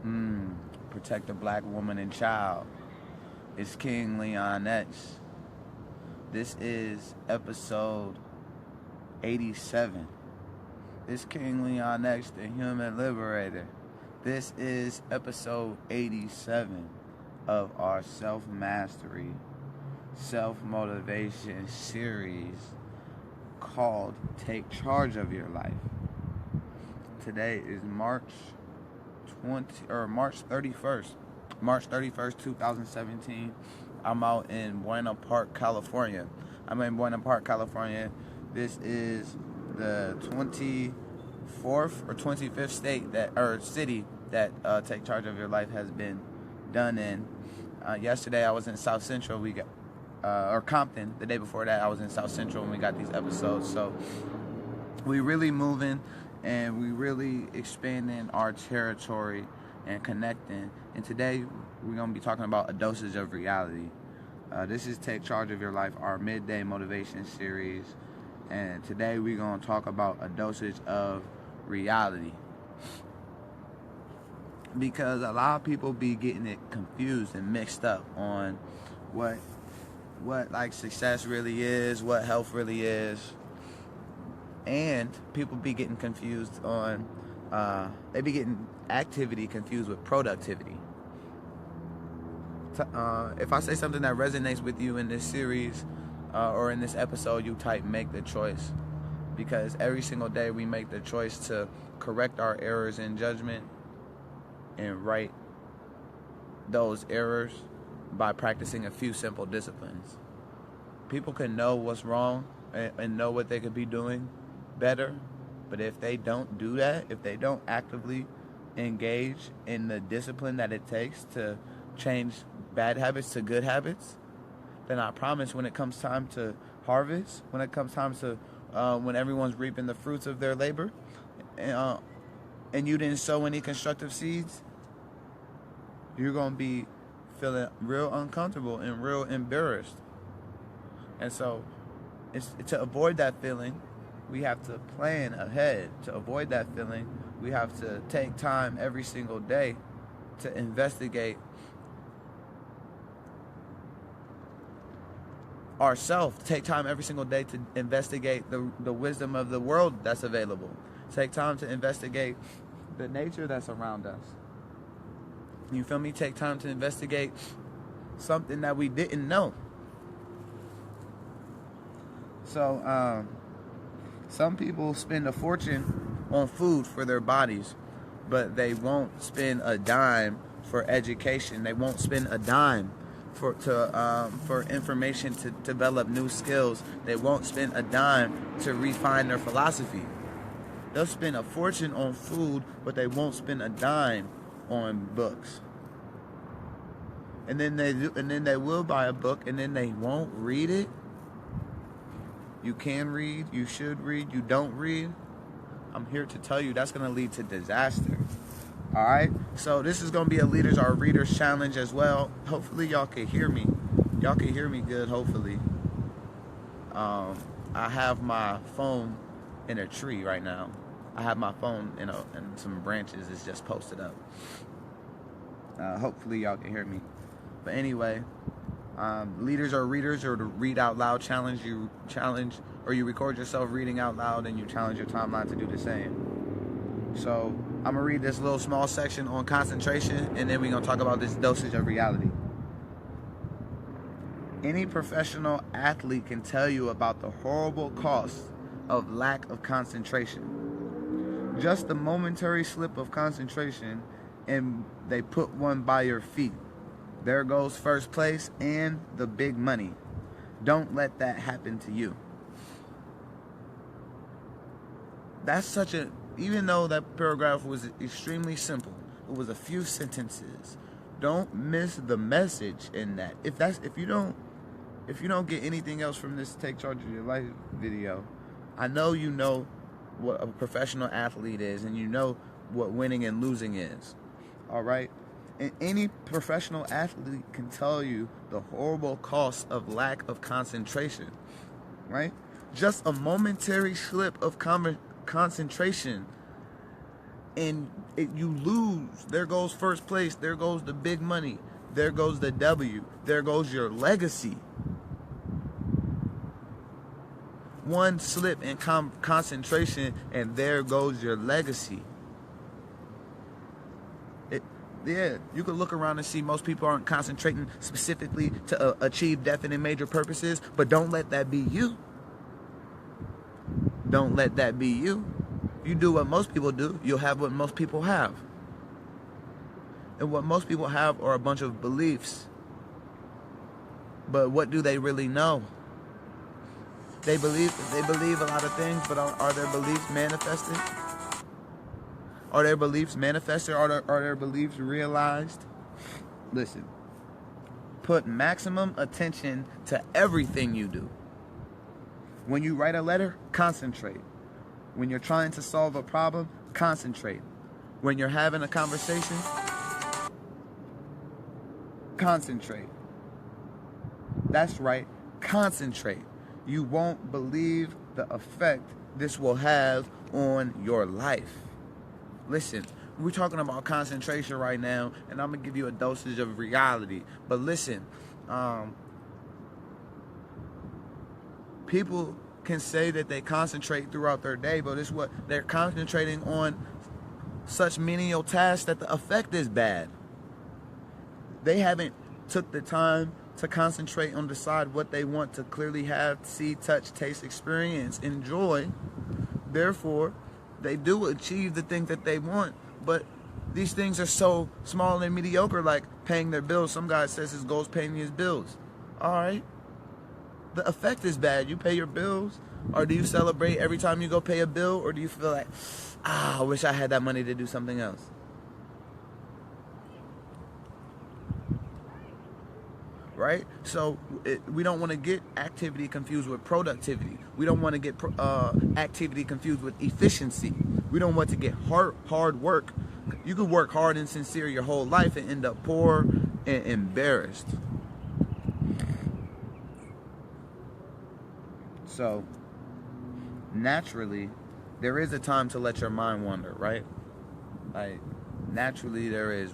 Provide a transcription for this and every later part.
Protect the black woman and child. It's King Leon X. This is episode 87. It's King Leon X, the Human Liberator. This is episode 87 of our self-mastery, self-motivation series called Take Charge of Your Life. Today is March 31st, 2017. I'm out in Buena Park, California. This is the 24th or 25th city that Take Charge of Your Life has been done in. Yesterday I was in South Central. Or Compton. The day before that I was in South Central when we got these episodes. So we really moving and we really expanding our territory and connecting. And today we're going to be talking about a dosage of reality. This is Take Charge of Your Life, our midday motivation series. And today we're going to talk about a dosage of reality. Because a lot of people be getting it confused and mixed up on what like success really is, what health really is. And people be getting confused on, they be getting activity confused with productivity. If I say something that resonates with you in this series or in this episode, you type make the choice. Because every single day we make the choice to correct our errors in judgment and right those errors by practicing a few simple disciplines. People can know what's wrong and know what they could be doing better, but if they don't do that, if they don't actively engage in the discipline that it takes to change bad habits to good habits, then I promise when it comes time to harvest, when it comes time to when everyone's reaping the fruits of their labor, and you didn't sow any constructive seeds, you're going to be feeling real uncomfortable and real embarrassed. And so to avoid that feeling, we have to plan ahead. To avoid that feeling, we have to take time every single day to investigate ourselves. Take time every single day to investigate the wisdom of the world that's available. Take time to investigate the nature that's around us. You feel me? Take time to investigate something that we didn't know. So, some people spend a fortune on food for their bodies, but they won't spend a dime for education. They won't spend a dime for information to develop new skills. They won't spend a dime to refine their philosophy. They'll spend a fortune on food, but they won't spend a dime on books. And then they will buy a book, and then they won't read it. You can read, you should read, you don't read. I'm here to tell you that's going to lead to disaster. All right? So this is going to be a Leaders Are Readers challenge as well. Hopefully y'all can hear me. Y'all can hear me good, hopefully. I have my phone in a tree right now. I have my phone in some branches. It's just posted up. Hopefully y'all can hear me. But anyway, Leaders Are Readers, or the Read Out Loud challenge. You record yourself reading out loud and you challenge your timeline to do the same. So I'm going to read this little small section on concentration, and then we're going to talk about this dosage of reality. Any professional athlete can tell you about the horrible cost of lack of concentration. Just a momentary slip of concentration and they put one by your feet. There goes first place and the big money. Don't let that happen to you. That's even though that paragraph was extremely simple, it was a few sentences. Don't miss the message in that. If you don't get anything else from this Take Charge of Your Life video, I know you know what a professional athlete is, and you know what winning and losing is. All right? And any professional athlete can tell you the horrible cost of lack of concentration, right? Just a momentary slip of concentration and you lose. There goes first place. There goes the big money. There goes the W. There goes your legacy. One slip in concentration, and there goes your legacy. Yeah, you could look around and see most people aren't concentrating specifically to achieve definite major purposes, but don't let that be you. Don't let that be you. You do what most people do, you'll have what most people have. And what most people have are a bunch of beliefs. But what do they really know? They believe a lot of things, but are their beliefs manifested? Are their beliefs manifested? Are their beliefs realized? Listen, put maximum attention to everything you do. When you write a letter, concentrate. When you're trying to solve a problem, concentrate. When you're having a conversation, concentrate. That's right, concentrate. You won't believe the effect this will have on your life. Listen, we're talking about concentration right now, and I'm going to give you a dosage of reality. But listen, people can say that they concentrate throughout their day, but it's what they're concentrating on such menial tasks that the effect is bad. They haven't took the time to concentrate on decide what they want to clearly have, see, touch, taste, experience, enjoy. Therefore, they do achieve the thing that they want, but these things are so small and mediocre, like paying their bills. Some guy says his goal is paying his bills. All right. The effect is bad. You pay your bills, or do you celebrate every time you go pay a bill, or do you feel like, I wish I had that money to do something else? Right? So we don't want to get activity confused with productivity. We don't want to get activity confused with efficiency. We don't want to get hard work. You could work hard and sincere your whole life and end up poor and embarrassed. So naturally, there is a time to let your mind wander, right? Like, naturally there is.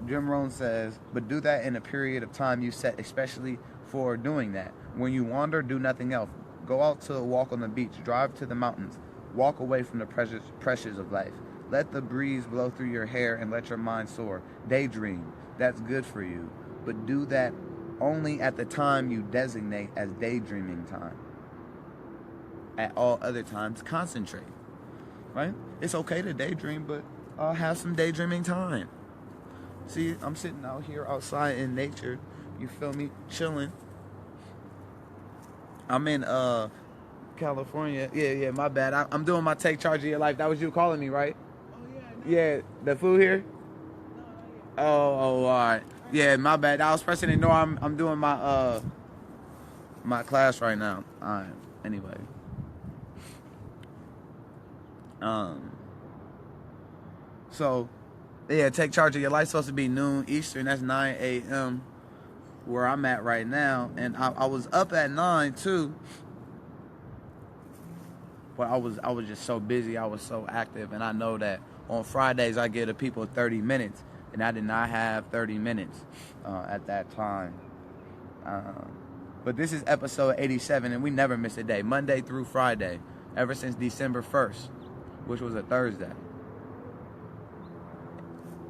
Jim Rohn says, but do that in a period of time you set especially for doing that. When you wander, do nothing else. Go out to a walk on the beach, drive to the mountains, walk away from the pressures of life. Let the breeze blow through your hair and let your mind soar. Daydream, that's good for you. But do that only at the time you designate as daydreaming time. At all other times, concentrate. Right? It's okay to daydream, but have some daydreaming time. See, I'm sitting out here outside in nature, you feel me, chilling. I'm in California. Yeah, my bad. I'm doing my take charge of your life. That was you calling me, right? Oh, yeah. Yeah, the food here? No, Oh, all right. Yeah, my bad. I was pressing ignore. I'm doing my my class right now. All right. Anyway. So, yeah, take charge of your life. Supposed to be noon Eastern. That's 9 a.m. where I'm at right now. And I was up at 9 too. But I was just so busy. I was so active. And I know that on Fridays I give the people 30 minutes. And I did not have 30 minutes at that time. But this is episode 87, and we never miss a day. Monday through Friday. Ever since December 1st, which was a Thursday.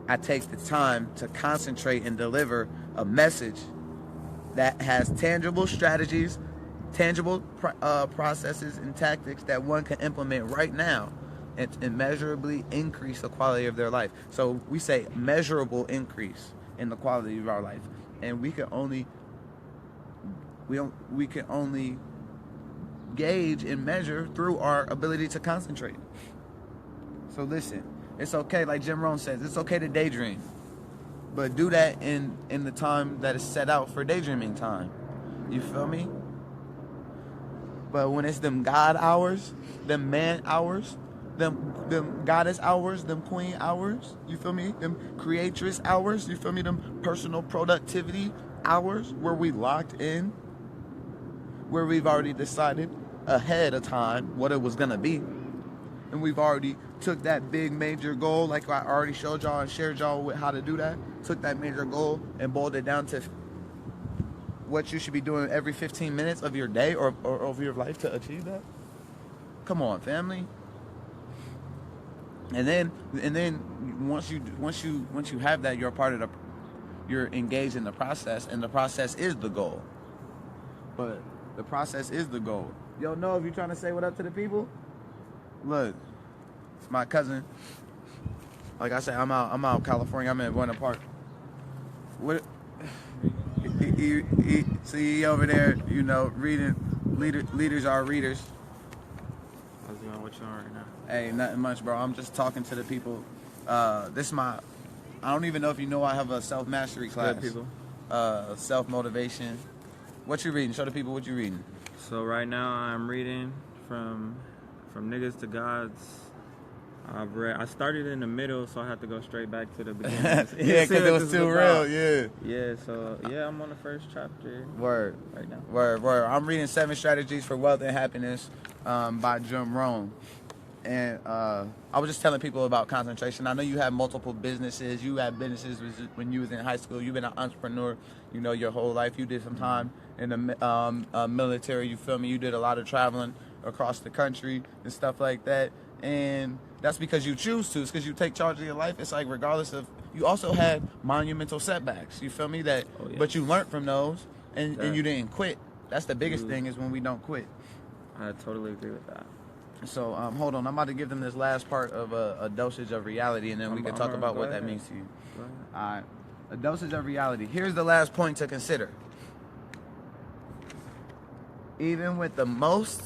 I take the time to concentrate and deliver a message that has tangible strategies, tangible processes and tactics that one can implement right now and immeasurably increase the quality of their life. So we say measurable increase in the quality of our life, and we can only gauge and measure through our ability to concentrate. So listen, it's okay, like Jim Rohn says, it's okay to daydream, but do that in the time that is set out for daydreaming time. You feel me? But when it's them God hours, them man hours, them goddess hours, them queen hours, you feel me? Them creatress hours, you feel me? Them personal productivity hours where we locked in, where we've already decided ahead of time what it was gonna be. and we've already took that big major goal, like I already showed y'all and shared y'all with how to do that. Took that major goal and boiled it down to what you should be doing every 15 minutes of your day or of your life to achieve that. Come on, family. And then once you have that, you're a part of you're engaged in the process, and the process is the goal. But the process is the goal. Yo, no, if you're trying to say what up to the people, look, it's my cousin. Like I said, I'm out California. I'm in Buena Park. What? See over there, you know, reading. Leaders are readers. How's it going? What you on right now? Hey, nothing much, bro. I'm just talking to the people. This is I don't even know if you know I have a self-mastery class. Good people. Self-motivation. What you reading? Show the people what you reading. So right now I'm reading from Niggas to Gods. I started in the middle, so I have to go straight back to the beginning. Yeah, because it was too real, yeah. Yeah, so yeah, I'm on the first chapter. Word. Right now. Word. I'm reading 7 Strategies for Wealth and Happiness by Jim Rohn. And I was just telling people about concentration. I know you have multiple businesses. You had businesses when you was in high school. You've been an entrepreneur, you know, your whole life. You did some time in the military, you feel me? You did a lot of traveling across the country and stuff like that. And that's because you choose to. It's because you take charge of your life. It's like regardless of, you also had monumental setbacks, you feel me? That, oh, yes. But you learned from those and you didn't quit. That's the biggest thing is when we don't quit. I totally agree with that. So hold on, I'm about to give them this last part of a dosage of reality, and then we can talk about what that means to you. All right, a dosage of reality. Here's the last point to consider. Even with the most,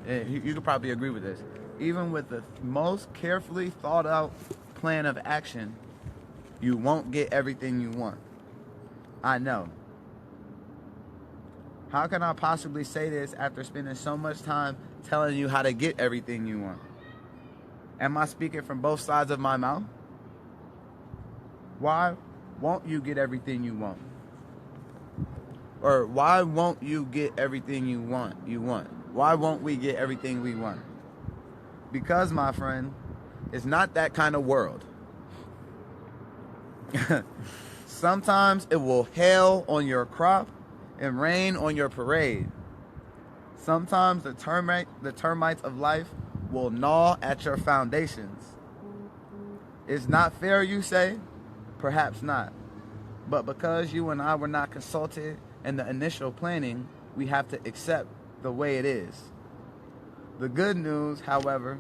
you could probably agree with this, even with the most carefully thought out plan of action, you won't get everything you want. I know. How can I possibly say this after spending so much time telling you how to get everything you want? Am I speaking from both sides of my mouth? Why won't you get everything you want? Or why won't you get everything you want? Why won't we get everything we want? Because, my friend, it's not that kind of world. Sometimes it will hail on your crop and rain on your parade. Sometimes the termites of life will gnaw at your foundations. It's not fair, you say? Perhaps not. But because you and I were not consulted in the initial planning, we have to accept the way it is. The good news, however,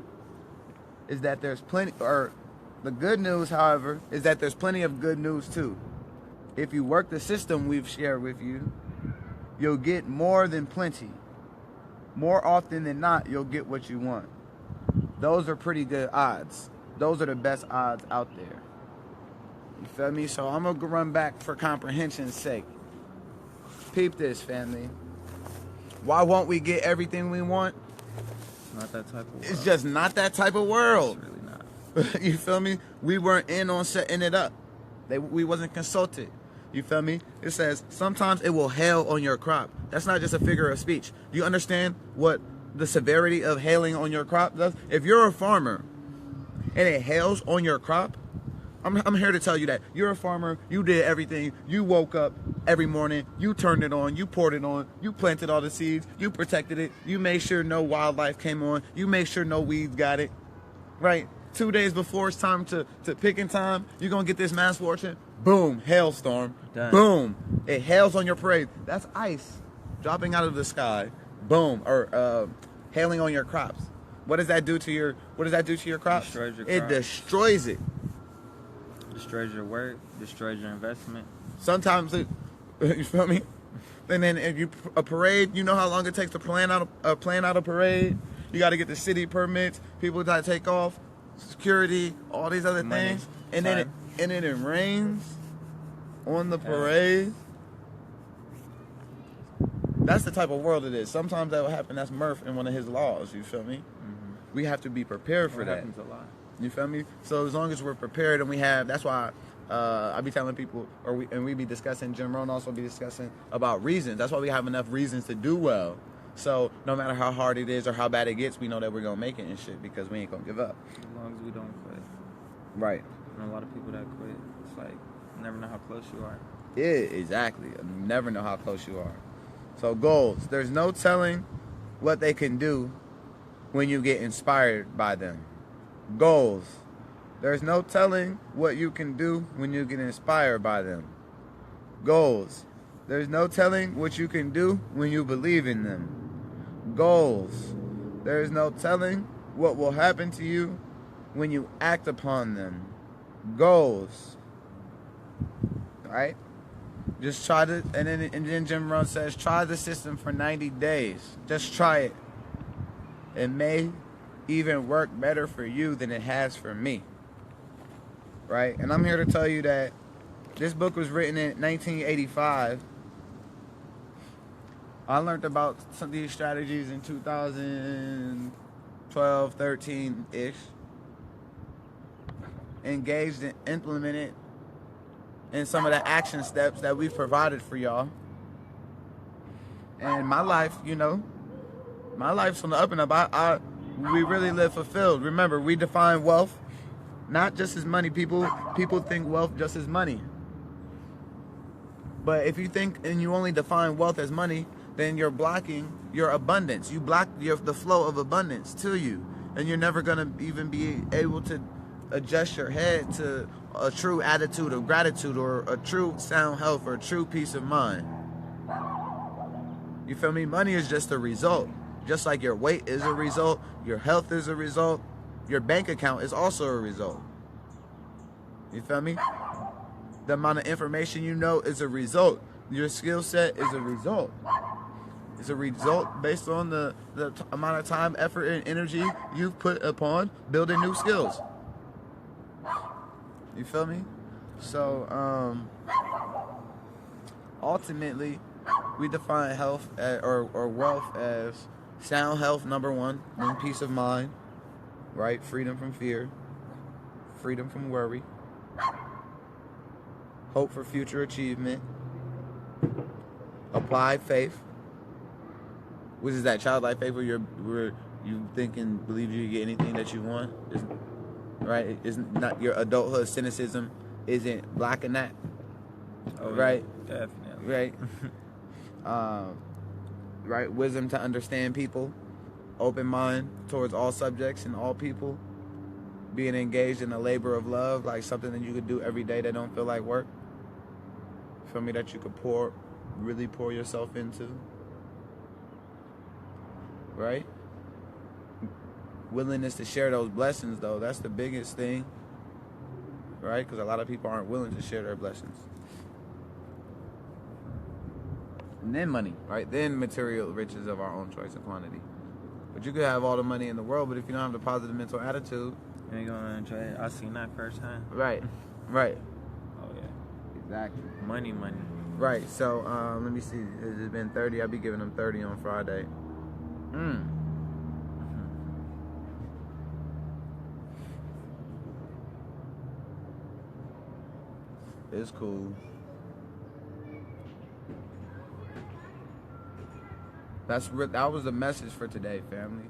is that there's plenty of good news too. If you work the system we've shared with you, you'll get more than plenty. More often than not, you'll get what you want. Those are pretty good odds. Those are the best odds out there. You feel me? So I'm going to run back for comprehension's sake. Peep this, family. Why won't we get everything we want? It's not that type of world. It's just not that type of world. It's really not. You feel me? We weren't in on setting it up. We wasn't consulted. You feel me? It says, sometimes it will hail on your crop. That's not just a figure of speech. Do you understand what the severity of hailing on your crop does? If you're a farmer and it hails on your crop, I'm here to tell you that. You're a farmer, you did everything. You woke up every morning, you turned it on, you poured it on, you planted all the seeds, you protected it, you made sure no wildlife came on, you made sure no weeds got it, right? 2 days before it's time to picking time, you're going to get this mass fortune. Boom, hailstorm. Done. Boom, it hails on your parade. That's ice dropping out of the sky. Boom, or hailing on your crops. What does that do to your crops? Destroys your It crops. destroys it. Destroys your work, destroys your investment. Sometimes it, you feel me? And then if you a parade, you know how long it takes to plan out a parade. You got to get the city permits. People got to take off, security, all these other Money, things, and then it rains on the parade. That's the type of world it is. Sometimes that will happen. That's Murph in one of his laws. You feel me? Mm-hmm. We have to be prepared for that. Happens a lot. You feel me? So as long as we're prepared and we have, that's why I be telling people, we be discussing, Jim Rohn also be discussing about reasons. That's why we have enough reasons to do well. So no matter how hard it is or how bad it gets, we know that we're gonna make it and shit because we ain't gonna give up. As long as we don't quit. Right. And a lot of people that quit, it's like, you never know how close you are. Yeah, exactly. You never know how close you are. So goals. There's no telling what they can do when you get inspired by them. Goals. There's no telling what you can do when you get inspired by them. Goals. There's no telling what you can do when you believe in them. Goals. There is no telling what will happen to you when you act upon them. Goals. Right? Just try to, and then Jim Rohn says, try the system for 90 days. Just try it. It may even work better for you than it has for me. Right? And I'm here to tell you that this book was written in 1985. I learned about some of these strategies in 2012, 13-ish. Engaged and implemented in some of the action steps that we've provided for y'all. And my life, my life's on the up and up. We really live fulfilled. Remember, we define wealth not just as money. People think wealth just as money. But if you think and you only define wealth as money, then you're blocking your abundance. You block the flow of abundance to you. And you're never going to even be able to adjust your head to a true attitude of gratitude or a true sound health or a true peace of mind. You feel me? Money is just a result. Just like your weight is a result, your health is a result, your bank account is also a result. You feel me? The amount of information you know is a result. Your skill set is a result. It's a result based on the amount of time, effort, and energy you've put upon building new skills. You feel me? So, ultimately, we define health or wealth as sound health, number one, then peace of mind, right? Freedom from fear, freedom from worry, hope for future achievement, applied faith, which is that childlike faith where you think and believe you can get anything that you want, right? It's not your adulthood cynicism isn't blocking that, right? Yeah, Right. definitely. Right, wisdom to understand people, open mind towards all subjects and all people, being engaged in a labor of love, like something that you could do every day that don't feel like work. Feel me? That you could really pour yourself into. Right? Willingness to share those blessings, though, that's the biggest thing. Right? Because a lot of people aren't willing to share their blessings. And then money, right? Then material riches of our own choice and quantity. But you could have all the money in the world, but if you don't have the positive mental attitude, you ain't gonna enjoy it. I seen that firsthand. Right. Oh yeah. Exactly. Money. Right. So let me see. It's been 30. I'll be giving them 30 on Friday. It's cool. That was the message for today, family.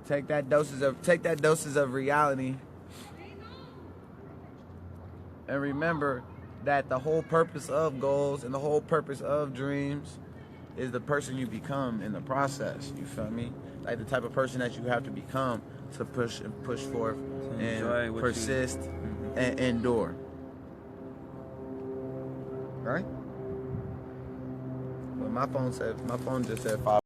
Take that doses of reality, and remember that the whole purpose of goals and the whole purpose of dreams is the person you become in the process. You feel me? Like the type of person that you have to become to push forth and persist and endure. Right? But my phone just said 5.